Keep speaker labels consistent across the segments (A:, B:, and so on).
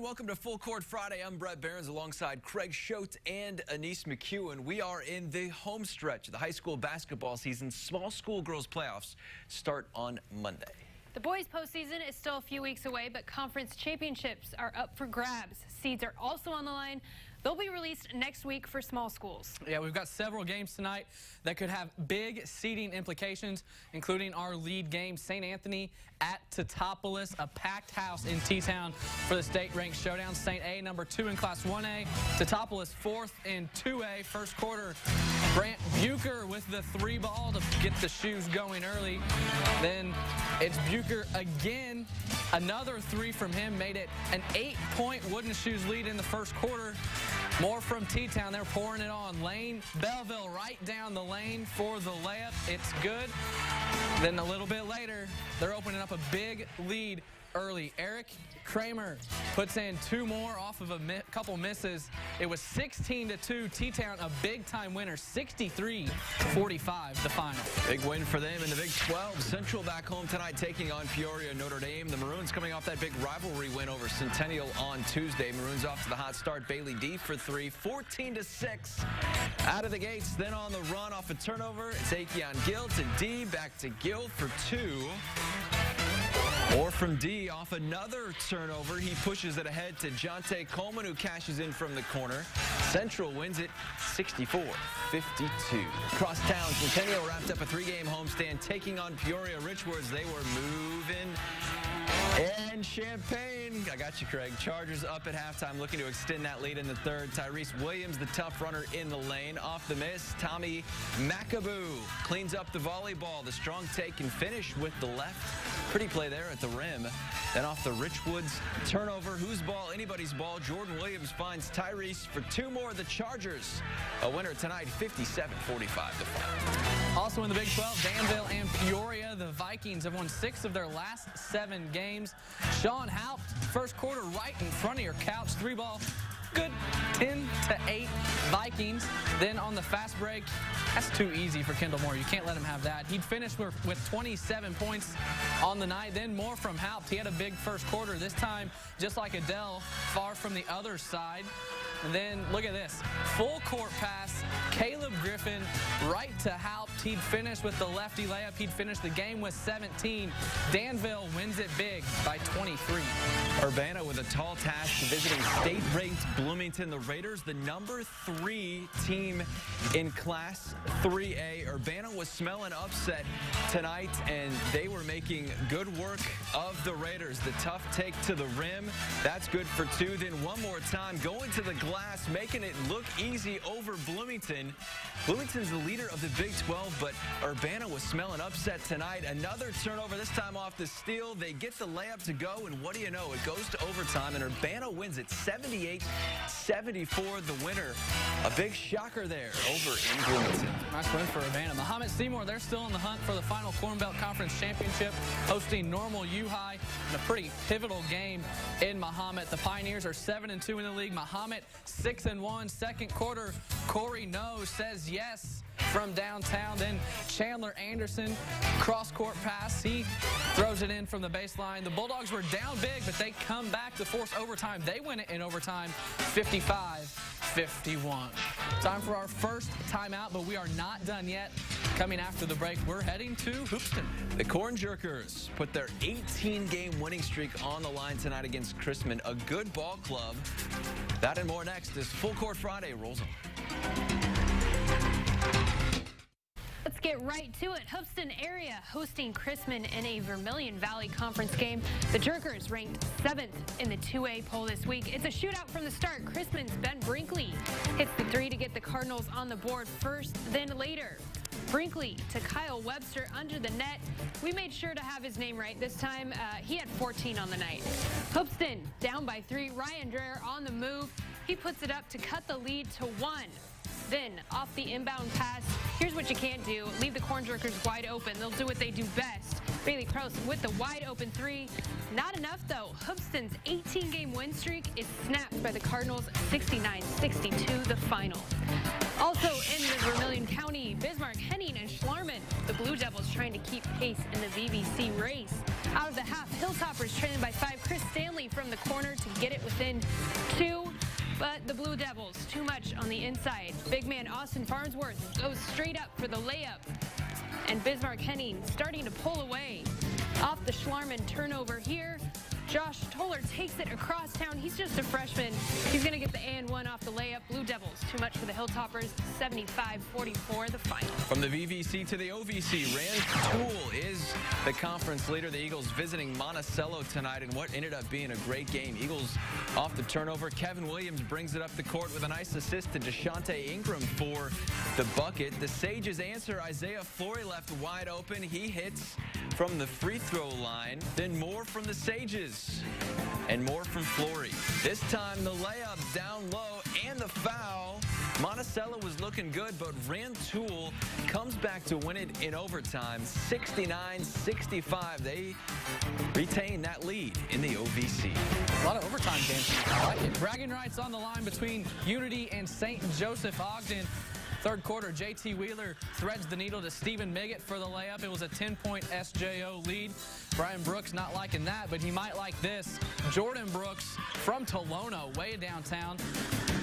A: welcome to Full Court Friday. I'm Bret Beherns alongside Craig Choate and Annice McEwan. We are in the home stretch of the high school basketball season. Small school girls playoffs start on Monday.
B: The boys' postseason is still a few weeks away, but conference championships are up for grabs. Seeds are also on the line. They'll be released next week for small schools. Yeah, we've got several games tonight that could have big seeding implications, including our lead game, St. Anthony at TEUTOPOLIS, a packed house in T-Town for the state-ranked showdown. St. A, number 2 in Class 1A. TEUTOPOLIS, 4th in 2A. First quarter, Brant Bucher with the 3-ball to get the shoes going early. Then it's Bucher again. Another 3 from him made it an 8-point Wooden Shoes lead in the first quarter. More from T-Town. They're pouring it on. Lane Belleville right down the lane for the layup. It's good. Then a little bit later, they're opening up a big lead early. Eric Kramer puts in 2 more off of a couple misses. It was 16-2. T-Town a big-time winner, 63-45 the final.
A: Big win for them in the Big 12. Central back home tonight taking on Peoria Notre Dame. The Maroons coming off that big rivalry win over Centennial on Tuesday. Maroons off to the hot start. Bailey D for 3, 14-6 out of the gates. Then on the run off a turnover, it's Akeon Gill to D, back to Gill for 2. Or from D off another turnover. He pushes it ahead to Jonte Coleman, who cashes in from the corner. Central wins it 64-52. Across town, Centennial wrapped up a 3-game homestand taking on Peoria Richwoods. They were moving. And Champaign, I got you, Craig. Chargers up at halftime, looking to extend that lead in the third. Tyrese Williams, the tough runner in the lane. Off the miss, Tommy McAboo cleans up the volleyball. The strong take and finish with the left. Pretty play there at the rim. Then off the Richwoods turnover. Whose ball? Anybody's ball. Jordan Williams finds Tyrese for 2 more. The Chargers, a winner tonight, 57-45 the final.
B: Also in the Big 12, Danville and Peoria, the Vikings have won 6 of their last 7 games. Sean Haupt, first quarter right in front of your couch, 3-ball. Good, 10-8 Vikings. Then on the fast break, that's too easy for Kendall Moore. You can't let him have that. He'd finished with 27 points on the night. Then more from Haupt. He had a big first quarter. This time, just like Adele, far from the other side. And then look at this. Full court pass. Caleb Griffin right to Haupt. He'd finish with the lefty layup. He'd finish the game with 17. Danville wins it big by 23.
A: Urbana with a tall task visiting state-ranked Bloomington. The Raiders, the number 3 team in Class 3A. Urbana was smelling upset tonight, and they were making good work of the Raiders. The tough take to the rim. That's good for 2. Then one more time, going to the glass, making it look easy over Bloomington. Bloomington's the leader of the Big 12, but Urbana was smelling upset tonight. Another turnover, this time off the steal. They get the layup to go, and what do you know? It goes to overtime, and Urbana wins it 78-74, the winner. A big shocker there over in Bloomington.
B: Nice win for Urbana. Mahomet Seymour, they're still in the hunt for the final Corn Belt Conference Championship, hosting Normal U-High in a pretty pivotal game in Mahomet. The Pioneers are 7-2 in the league. Mahomet 6-1. Second quarter, Corey No says yes from downtown. Then Chandler Anderson, cross-court pass. He throws it in from the baseline. The Bulldogs were down big, but they come back to force overtime. They win it in overtime, 55-51. Time for our first timeout, but we are not done yet. Coming after the break, we're heading to Hoopston.
A: The Corn Jerkers put their 18-game winning streak on the line tonight against Chrisman. A good ball club. That and more next as Full Court Friday rolls on.
B: Let's get right to it. Hoopston area hosting Chrisman in a Vermilion Valley Conference game. The Jerkers ranked 7th in the 2A poll this week. It's a shootout from the start. Chrisman's Ben Brinkley hits the 3 to get the Cardinals on the board first, then later. Brinkley to Kyle Webster under the net. We made sure to have his name right this time. He had 14 on the night. Hoopston down by 3. Ryan Dreher on the move. He puts it up to cut the lead to 1. Then off the inbound pass, here's what you can't do. Leave the Corn Jerkers wide open. They'll do what they do best. Bailey Krause with the wide open 3. Not enough though. Hoopston's 18-game win streak is snapped by the Cardinals, 69-62 the final. Also in the Vermilion County, Bismarck, Henning, and Schlarman. The Blue Devils trying to keep pace in the VVC race. Out of the half, Hilltoppers trailing by 5. Chris Stanley from the corner to get it within 2. But the Blue Devils, too much on the inside. Big man Austin Farnsworth goes straight up for the layup. And Bismarck Henning starting to pull away. Off the Schlarman turnover here. Josh Toller takes it across town. He's just a freshman. He's going to get the and-1 off the layup. Blue Devils, too much for the Hilltoppers. 75-44, the final.
A: From the VVC to the OVC, Rantoul is the conference leader. The Eagles visiting Monticello tonight in what ended up being a great game. Eagles off the turnover. Kevin Williams brings it up the court with a nice assist to Deshante Ingram for the bucket. The Sages answer. Isaiah Flory left wide open. He hits from the free throw line. Then more from the Sages. And more from Flory. This time the layup down low and the foul. Monticello was looking good, but Rantoul comes back to win it in overtime. 69-65. They retain that lead in the OVC.
C: A lot of overtime games. I like it. Bragging rights on the line between Unity and St. Joseph Ogden. Third quarter, J.T. Wheeler threads the needle to Stephen Miggett for the layup. It was a 10-point SJO lead. Brian Brooks not liking that, but he might like this. Jordan Brooks from Tolono, way downtown.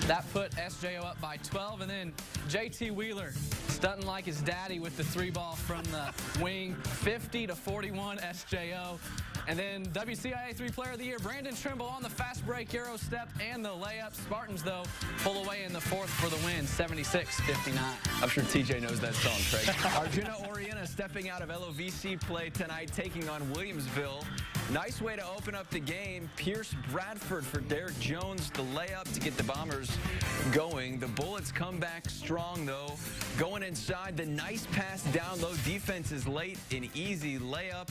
C: That put SJO up by 12, and then J.T. Wheeler stunting like his daddy with the 3-ball from the wing. 50-41 SJO. And then WCIA 3-Player of the Year, Brandon Trimble on the fast break, Euro step, and the layup. Spartans, though, pull away in the fourth for the win, 76-59.
A: I'm sure TJ knows that song, Craig. ARGENTA-OREANA stepping out of LOVC play tonight, taking on Williamsville. Nice way to open up the game. Pierce Bradford for Derek Jones, the layup to get the Bombers going. The Bullets come back strong, though. Going inside, the nice pass down low. Defense is late, an easy layup.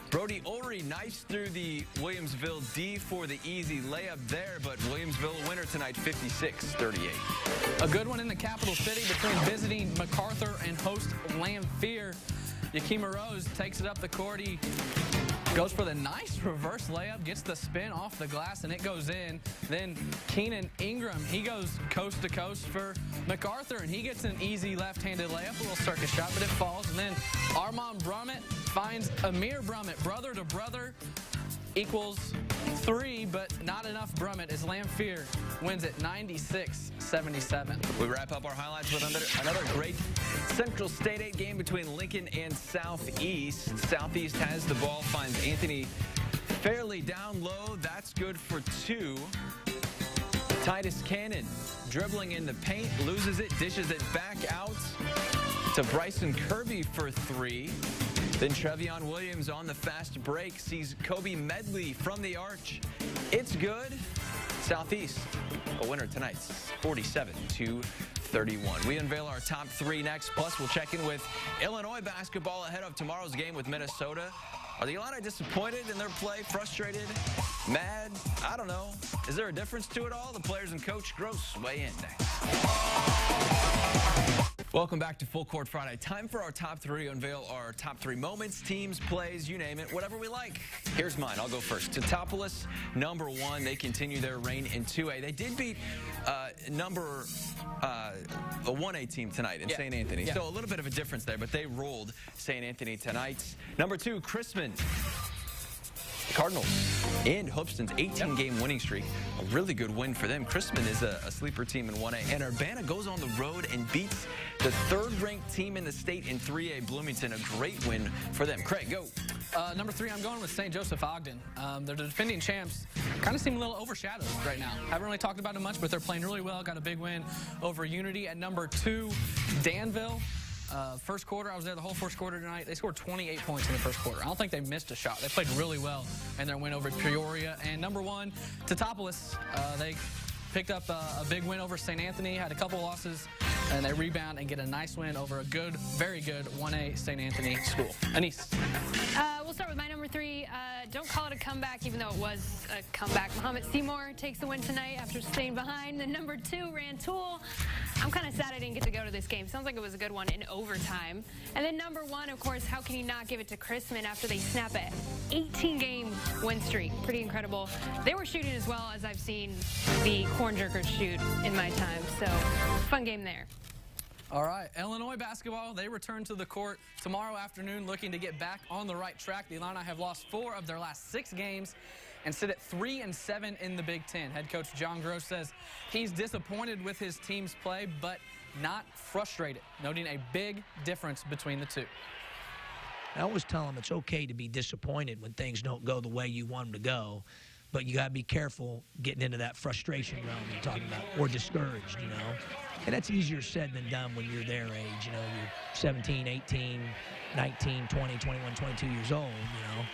A: Brody Ulrey nice through the Williamsville D for the easy layup there, but Williamsville a winner tonight, 56-38.
C: A good one in the capital city between visiting MacArthur and host Lamphere. Yakima Rose takes it up the court. He goes for the nice reverse layup, gets the spin off the glass, and it goes in. Then Keenan Ingram, he goes coast to coast for MacArthur, and he gets an easy left-handed layup, a little circus shot, but it falls. And then Armand Brummett finds Amir Brummett, brother to brother, equals 3, but not enough Brummett as Lamphere wins it 96-77.
A: We wrap up our highlights with another great Central State 8 game between Lincoln and Southeast. Southeast has the ball, finds Anthony fairly down low. That's good for 2. Titus Cannon dribbling in the paint, loses it, dishes it back out to Bryson Kirby for 3. Then Trevion Williams on the fast break sees Kobe Medley from the arch. It's good. Southeast, a winner tonight, 47-31. We unveil our top 3 next. Plus, we'll check in with Illinois basketball ahead of tomorrow's game with Minnesota. Are the Illini disappointed in their play? Frustrated? Mad? I don't know. Is there a difference to it all? The players and Coach Gross weigh in next. Welcome back to Full Court Friday. Time for our top 3. Unveil our top 3 moments, teams, plays, you name it, whatever we like. Here's mine. I'll go first. TEUTOPOLIS, number 1. They continue their reign in 2A. They did beat a 1A team tonight in St. Anthony.
C: Yeah.
A: So a little bit of a difference there, but they rolled St. Anthony tonight. Number 2, Chrisman. Cardinals and Hoopston's 18-game winning streak. A really good win for them. Chrisman is a sleeper team in 1A. And Urbana goes on the road and beats the 3rd-ranked team in the state in 3A, Bloomington. A great win for them. Craig, go.
C: Number 3, I'm going with St. Joseph Ogden. They're the defending champs. Kind of seem a little overshadowed right now. Haven't really talked about it much, but they're playing really well. Got a big win over Unity. At number 2, Danville. First quarter, I was there the whole first quarter tonight. They scored 28 points in the first quarter. I don't think they missed a shot. They played really well in their win over Peoria. And number 1, TEUTOPOLIS. They picked up a big win over St. Anthony, had a couple losses, and they rebound and get a nice win over a good, very good 1A St. Anthony school. Annice.
B: We'll start with my number 3. Don't call it a comeback, even though it was a comeback. Muhammad Seymour takes the win tonight after staying behind. The number 2, Rantoul. I'm kind of sad I didn't get to go to this game. Sounds like it was a good one in overtime. And then number 1, of course, how can you not give it to Chrisman after they snap an 18-game win streak? Pretty incredible. They were shooting as well as I've seen the Corn Jerkers shoot in my time. So, fun game there.
C: All right, Illinois basketball, they return to the court tomorrow afternoon looking to get back on the right track. The Illini have lost 4 of their last 6 games and sit at 3-7 in the Big Ten. Head coach John Gross says he's disappointed with his team's play, but not frustrated, noting a big difference between the two.
D: I always tell them it's okay to be disappointed when things don't go the way you want them to go, but you got to be careful getting into that frustration realm you're talking about, or discouraged, you know. And that's easier said than done when you're their age, you know, you're 17, 18, 19, 20, 21, 22 years old, you know.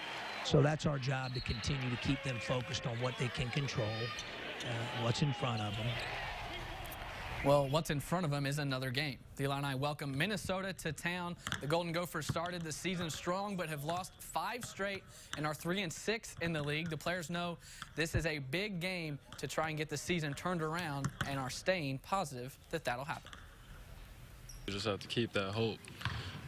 D: So that's our job, to continue to keep them focused on what they can control, what's in front of them.
C: Well, what's in front of them is another game. The Illini welcome Minnesota to town. The Golden Gophers started the season strong, but have lost 5 straight and are 3-6 in the league. The players know this is a big game to try and get the season turned around, and are staying positive that that'll happen.
E: We just have to keep that hope.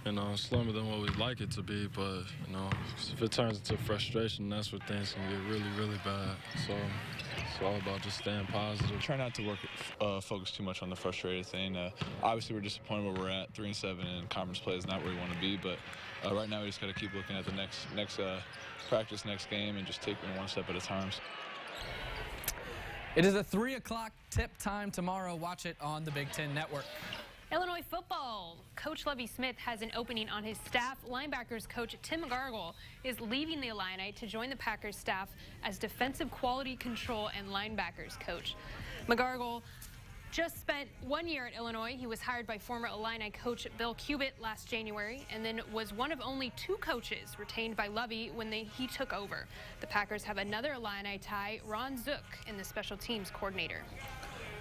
E: You know, it's slower than what we'd like it to be, but, you know, if it turns into frustration, that's where things can get really, really bad. So it's all about just staying positive.
F: Try not to focus too much on the frustrated thing. Obviously, we're disappointed where we're at. 3-7 in conference play is not where we want to be, but right now we just got to keep looking at the next practice, next game, and just taking it one step at a time.
C: It is a 3 o'clock tip time tomorrow. Watch it on the Big Ten Network.
B: Illinois football. Coach Lovie Smith has an opening on his staff. Linebackers coach Tim McGargle is leaving the Illini to join the Packers staff as defensive quality control and linebackers coach. McGargle just spent 1 year at Illinois. He was hired by former Illini coach Bill Cubitt last January, and then was one of only 2 coaches retained by Lovie when he took over. The Packers have another Illini tie, Ron Zook, in the special teams coordinator.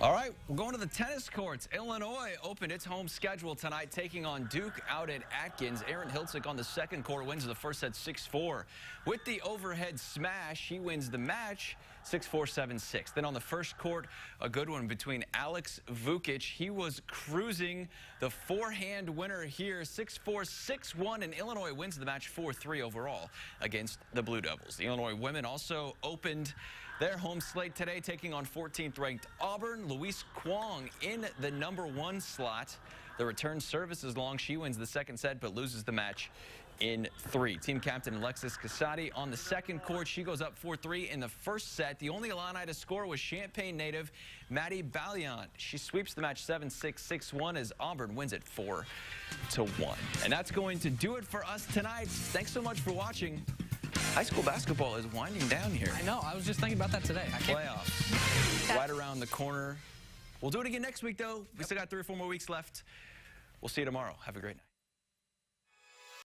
A: All right, we're going to the tennis courts. Illinois opened its home schedule tonight, taking on Duke out at Atkins. Aaron Hiltzik on the second court wins the first set 6-4. With the overhead smash, he wins the match 6-4, 7-6. Then on the first court, a good one between Alex Vukic. He was cruising the forehand winner here, 6-4, 6-1, and Illinois wins the match 4-3 overall against the Blue Devils. The Illinois women also opened their home slate today, taking on 14th ranked Auburn. Louise Kwong in the #1 slot. The return service is long. She wins the second set, but loses the match in 3. Team captain Alexis Casati on the second court. She goes up 4-3 in the first set. The only Illini to score was Champaign native Maddie Balliant. She sweeps the match 7-6, 6-1 as Auburn wins it 4-1. And that's going to do it for us tonight. Thanks so much for watching. High school basketball is winding down here.
C: I know. I was just thinking about that today.
A: Playoffs right around the corner. We'll do it again next week, though. We still got 3 or 4 more weeks left. We'll see you tomorrow. Have a great night.